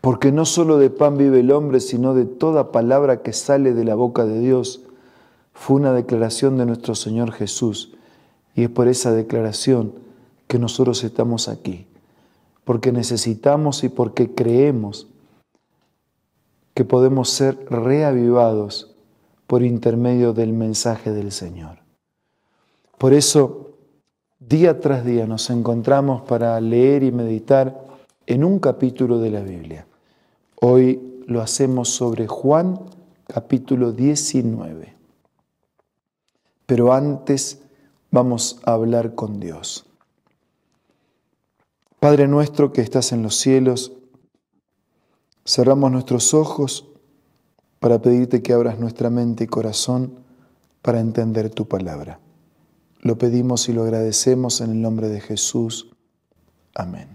Porque no solo de pan vive el hombre, sino de toda palabra que sale de la boca de Dios. Fue una declaración de nuestro Señor Jesús. Y es por esa declaración que nosotros estamos aquí. Porque necesitamos y porque creemos que podemos ser reavivados por intermedio del mensaje del Señor. Por eso, día tras día nos encontramos para leer y meditar en un capítulo de la Biblia. Hoy lo hacemos sobre Juan, capítulo 19. Pero antes vamos a hablar con Dios. Padre nuestro que estás en los cielos, cerramos nuestros ojos para pedirte que abras nuestra mente y corazón para entender tu palabra. Lo pedimos y lo agradecemos en el nombre de Jesús. Amén.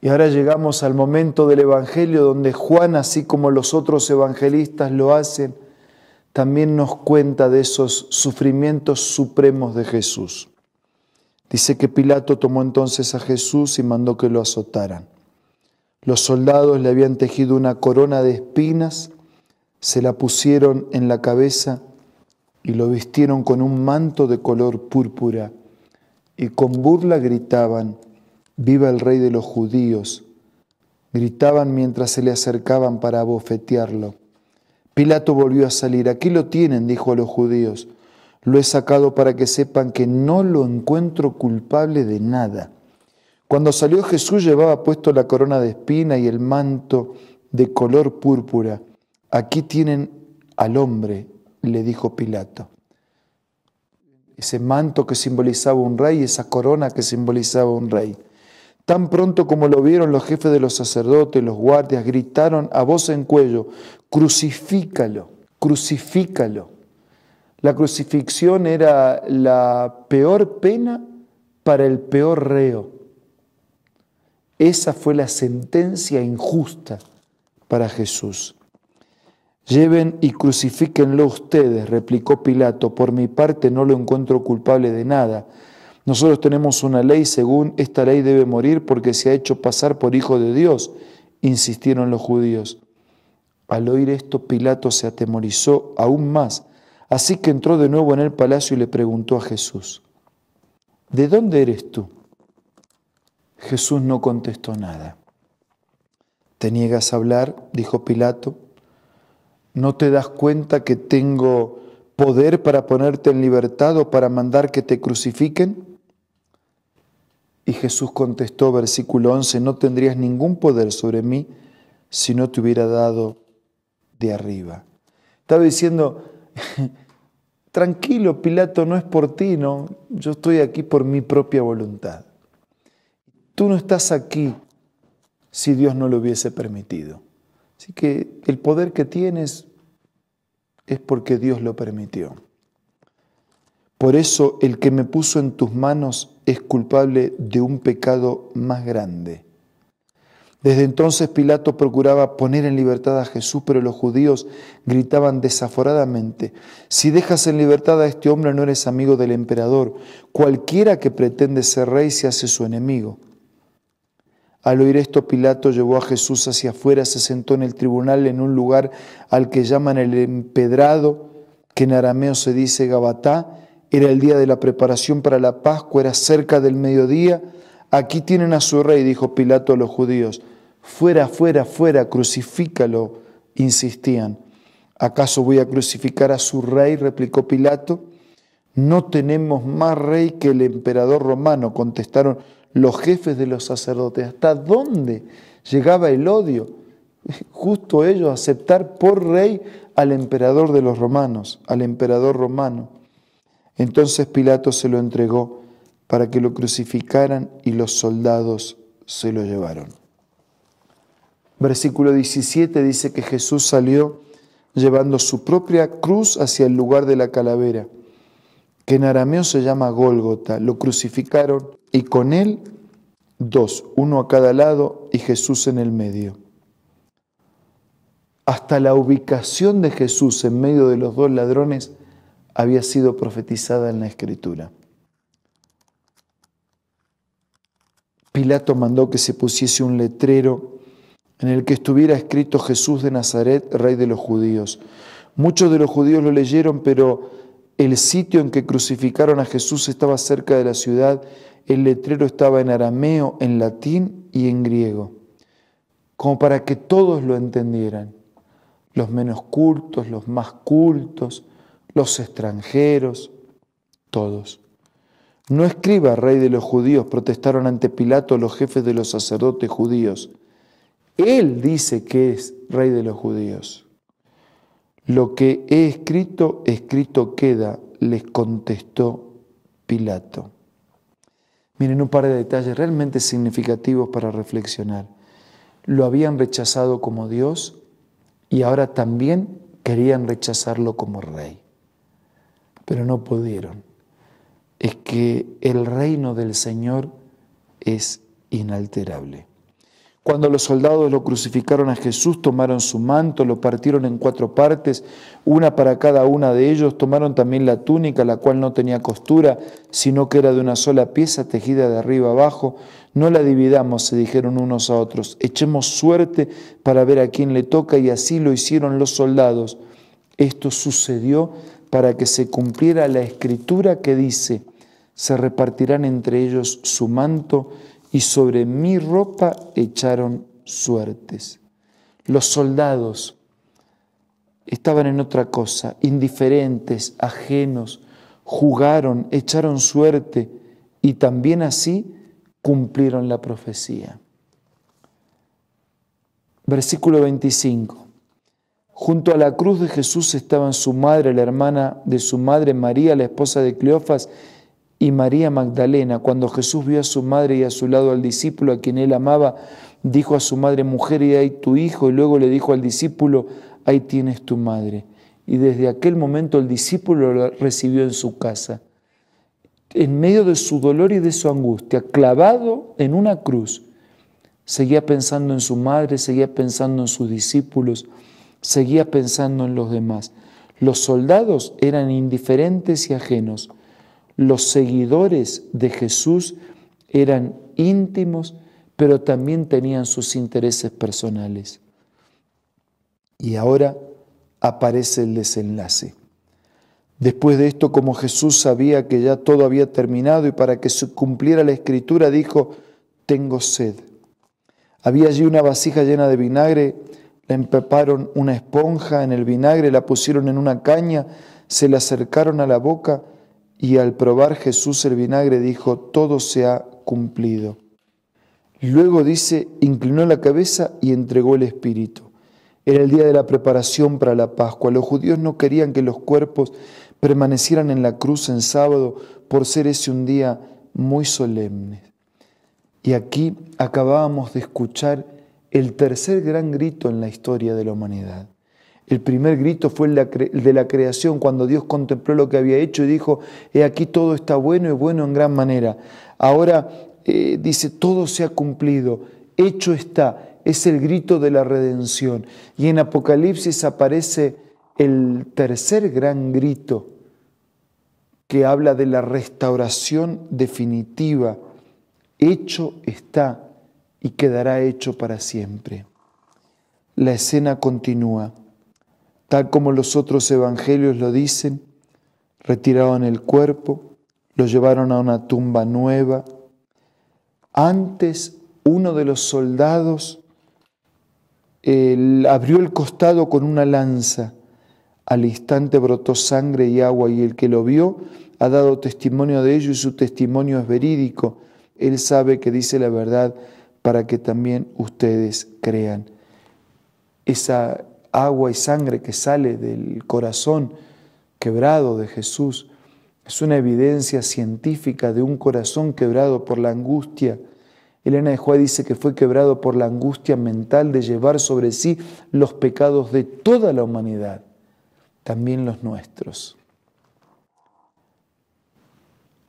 Y ahora llegamos al momento del Evangelio donde Juan, así como los otros evangelistas lo hacen, también nos cuenta de esos sufrimientos supremos de Jesús. Dice que Pilato tomó entonces a Jesús y mandó que lo azotaran. Los soldados le habían tejido una corona de espinas, se la pusieron en la cabeza y lo vistieron con un manto de color púrpura y con burla gritaban: «¡Viva el Rey de los judíos!». Gritaban mientras se le acercaban para abofetearlo. Pilato volvió a salir. «Aquí lo tienen», dijo a los judíos. «Lo he sacado para que sepan que no lo encuentro culpable de nada». Cuando salió Jesús llevaba puesto la corona de espina y el manto de color púrpura. «Aquí tienen al hombre», le dijo Pilato. Ese manto que simbolizaba un rey, esa corona que simbolizaba un rey. Tan pronto como lo vieron, los jefes de los sacerdotes, los guardias, gritaron a voz en cuello: «Crucifícalo, crucifícalo». La crucifixión era la peor pena para el peor reo. Esa fue la sentencia injusta para Jesús. «Lleven y crucifíquenlo ustedes», replicó Pilato. «Por mi parte no lo encuentro culpable de nada. Nosotros tenemos una ley, según esta ley debe morir porque se ha hecho pasar por hijo de Dios», insistieron los judíos. Al oír esto, Pilato se atemorizó aún más, así que entró de nuevo en el palacio y le preguntó a Jesús: «¿De dónde eres tú?». Jesús no contestó nada. «¿Te niegas a hablar?», dijo Pilato. «¿No te das cuenta que tengo poder para ponerte en libertad o para mandar que te crucifiquen?». Y Jesús contestó, versículo 11, «No tendrías ningún poder sobre mí si no te hubiera dado de arriba». Estaba diciendo, tranquilo Pilato, no es por ti, no, yo estoy aquí por mi propia voluntad. Tú no estás aquí si Dios no lo hubiese permitido. Así que el poder que tienes es porque Dios lo permitió. Por eso el que me puso en tus manos es culpable de un pecado más grande. Desde entonces Pilato procuraba poner en libertad a Jesús, pero los judíos gritaban desaforadamente: «Si dejas en libertad a este hombre no eres amigo del emperador. Cualquiera que pretende ser rey se hace su enemigo». Al oír esto, Pilato llevó a Jesús hacia afuera, se sentó en el tribunal en un lugar al que llaman el empedrado, que en arameo se dice Gabatá. Era el día de la preparación para la Pascua, era cerca del mediodía. «Aquí tienen a su rey», dijo Pilato a los judíos. «Fuera, fuera, fuera, crucifícalo», insistían. «¿Acaso voy a crucificar a su rey?», replicó Pilato. «No tenemos más rey que el emperador romano», contestaron los jefes de los sacerdotes. ¿Hasta dónde llegaba el odio? Justo ellos aceptar por rey al emperador de los romanos, al emperador romano. Entonces Pilato se lo entregó para que lo crucificaran y los soldados se lo llevaron. Versículo 17 dice que Jesús salió llevando su propia cruz hacia el lugar de la calavera, que en arameo se llama Gólgota. Lo crucificaron y con él dos, uno a cada lado y Jesús en el medio. Hasta la ubicación de Jesús en medio de los dos ladrones había sido profetizada en la Escritura. Pilato mandó que se pusiese un letrero en el que estuviera escrito Jesús de Nazaret, Rey de los judíos. Muchos de los judíos lo leyeron, pero el sitio en que crucificaron a Jesús estaba cerca de la ciudad. El letrero estaba en arameo, en latín y en griego, como para que todos lo entendieran, los menos cultos, los más cultos, los extranjeros, todos. No escriba Rey de los judíos, protestaron ante Pilato los jefes de los sacerdotes judíos. Él dice que es Rey de los judíos. Lo que he escrito, escrito queda, les contestó Pilato. Miren un par de detalles realmente significativos para reflexionar. Lo habían rechazado como Dios y ahora también querían rechazarlo como rey. Pero no pudieron. Es que el reino del Señor es inalterable. Cuando los soldados lo crucificaron a Jesús, tomaron su manto, lo partieron en 4 partes, una para cada una de ellos. Tomaron también la túnica, la cual no tenía costura, sino que era de una sola pieza tejida de arriba abajo. No la dividamos, se dijeron unos a otros. Echemos suerte para ver a quién le toca, y así lo hicieron los soldados. Esto sucedió para que se cumpliera la escritura que dice: se repartirán entre ellos su manto, y sobre mi ropa echaron suertes. Los soldados estaban en otra cosa, indiferentes, ajenos, jugaron, echaron suerte y también así cumplieron la profecía. Versículo 25. Junto a la cruz de Jesús estaban su madre, la hermana de su madre María, la esposa de Cleofas, y María Magdalena. Cuando Jesús vio a su madre y a su lado al discípulo a quien él amaba, dijo a su madre: mujer, y ahí tu hijo. Y luego le dijo al discípulo: ahí tienes tu madre. Y desde aquel momento el discípulo lo recibió en su casa. En medio de su dolor y de su angustia, clavado en una cruz, seguía pensando en su madre, seguía pensando en sus discípulos, seguía pensando en los demás. Los soldados eran indiferentes y ajenos. Los seguidores de Jesús eran íntimos, pero también tenían sus intereses personales. Y ahora aparece el desenlace. Después de esto, como Jesús sabía que ya todo había terminado y para que se cumpliera la Escritura, dijo: tengo sed. Había allí una vasija llena de vinagre, la empaparon una esponja en el vinagre, la pusieron en una caña, se la acercaron a la boca, y al probar Jesús el vinagre dijo: todo se ha cumplido. Luego dice, inclinó la cabeza y entregó el Espíritu. Era el día de la preparación para la Pascua. Los judíos no querían que los cuerpos permanecieran en la cruz en sábado, por ser ese un día muy solemne. Y aquí acabábamos de escuchar el tercer gran grito en la historia de la humanidad. El primer grito fue el de la creación, cuando Dios contempló lo que había hecho y dijo: he aquí todo está bueno y bueno en gran manera. Ahora dice: todo se ha cumplido, hecho está. Es el grito de la redención. Y en Apocalipsis aparece el tercer gran grito, que habla de la restauración definitiva. Hecho está y quedará hecho para siempre. La escena continúa. Tal como los otros evangelios lo dicen, retiraron el cuerpo, lo llevaron a una tumba nueva. Antes, uno de los soldados abrió el costado con una lanza. Al instante brotó sangre y agua, y el que lo vio ha dado testimonio de ello, y su testimonio es verídico. Él sabe que dice la verdad, para que también ustedes crean. Esa agua y sangre que sale del corazón quebrado de Jesús es una evidencia científica de un corazón quebrado por la angustia. Elena de White dice que fue quebrado por la angustia mental de llevar sobre sí los pecados de toda la humanidad, también los nuestros.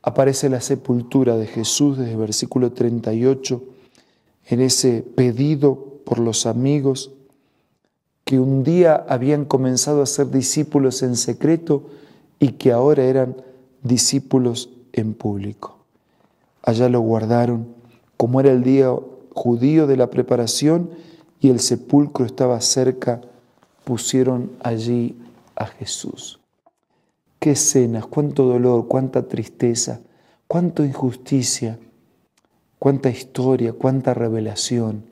Aparece la sepultura de Jesús desde el versículo 38, en ese pedido por los amigos que un día habían comenzado a ser discípulos en secreto y que ahora eran discípulos en público. Allá lo guardaron Como era el día judío de la preparación y el sepulcro estaba cerca, pusieron allí a Jesús. Qué escenas, cuánto dolor, cuánta tristeza, cuánta injusticia, cuánta historia, cuánta revelación.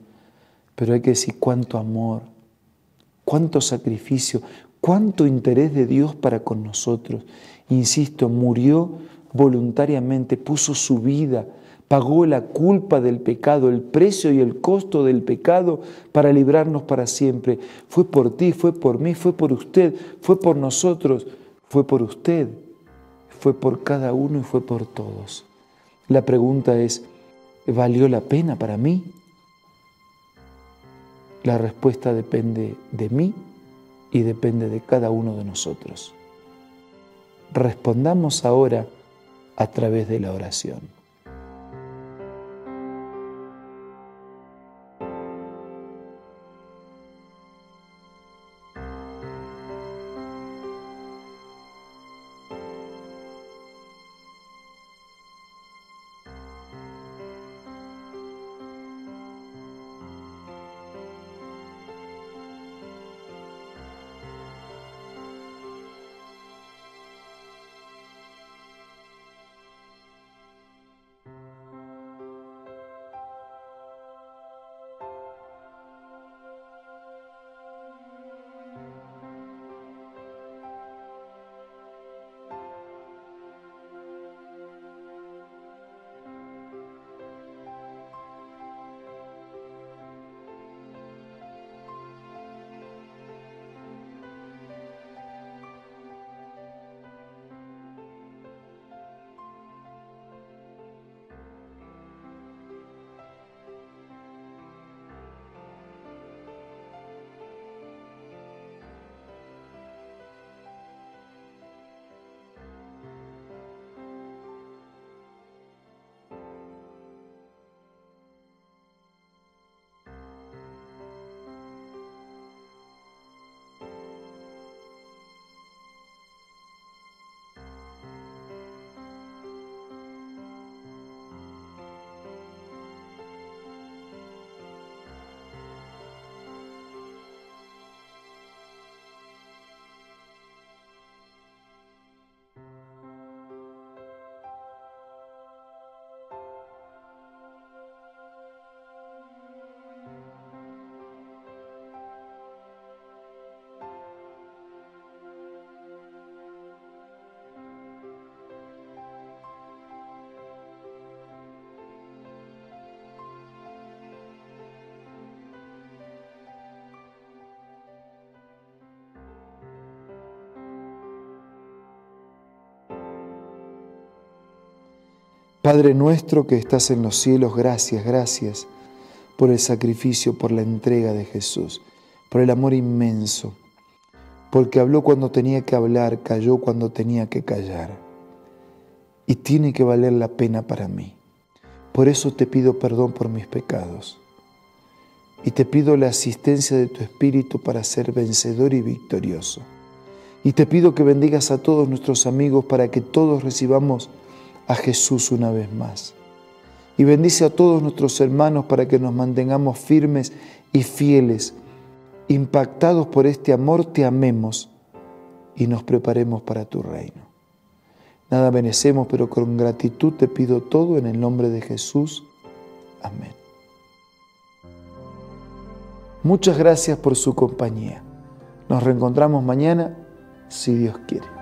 Pero hay que decir cuánto amor, cuánto sacrificio, cuánto interés de Dios para con nosotros. Insisto, murió voluntariamente, puso su vida, pagó la culpa del pecado, el precio y el costo del pecado para librarnos para siempre. Fue por ti, fue por mí, fue por usted, fue por nosotros, fue por usted, fue por cada uno y fue por todos. La pregunta es, ¿valió la pena para mí? La respuesta depende de mí y depende de cada uno de nosotros. Respondamos ahora a través de la oración. Padre nuestro que estás en los cielos, gracias, gracias por el sacrificio, por la entrega de Jesús, por el amor inmenso, porque habló cuando tenía que hablar, calló cuando tenía que callar. Y tiene que valer la pena para mí. Por eso te pido perdón por mis pecados. Y te pido la asistencia de tu Espíritu para ser vencedor y victorioso. Y te pido que bendigas a todos nuestros amigos para que todos recibamos a Jesús una vez más. Y bendice a todos nuestros hermanos para que nos mantengamos firmes y fieles, impactados por este amor, te amemos y nos preparemos para tu reino. Nada merecemos, pero con gratitud te pido todo en el nombre de Jesús. Amén. Muchas gracias por su compañía. Nos reencontramos mañana, si Dios quiere.